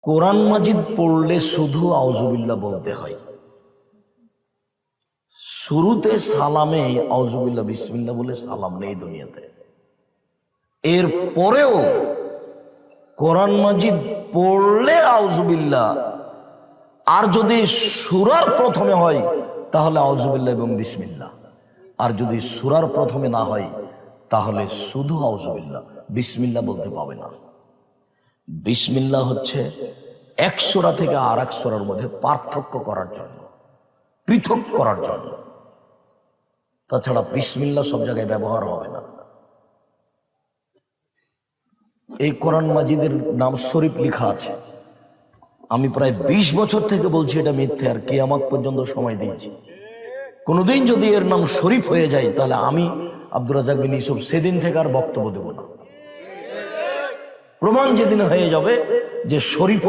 কোরআন মাজিদ পড়লে শুধু আউযুবিল্লাহ বলতে হয়। শুরুতে সালামে আউযুবিল্লাহ বিসমিল্লাহ বলে সালাম নেই দুনিয়াতে। এর পরেও কোরআন মাজিদ পড়লে আউযুবিল্লাহ, আর যদি সূরার প্রথমে হয় তাহলে আউযুবিল্লাহ এবং বিসমিল্লাহ, আর যদি সূরার প্রথমে না হয় তাহলে শুধু আউযুবিল্লাহ, বিসমিল্লাহ বলতে পাবে না। বিসমিল্লাহ হচ্ছে এক সূরা থেকে আর এক সূরার মধ্যে পার্থক্য করার জন্য, পৃথক করার জন্য। তাছাড়া বিসমিল্লাহ সব জায়গায় ব্যবহার হবে না। এই কোরআন মাজিদের নাম শরীফ লেখা আছে। আমি প্রায় 20 বছর থেকে বলছি এটা মিথ্যে, আর কিয়ামত পর্যন্ত সময় দিয়েছি। কোনোদিন যদি এর নাম শরীফ হয়ে যায় তাহলে আমি আব্দুর রাজ্জাক বিন ইউসুফ সেদিন থেকে আর বক্তব্য দেব না। প্রমাণ যেদিন হয়ে যাবে যে শরীফ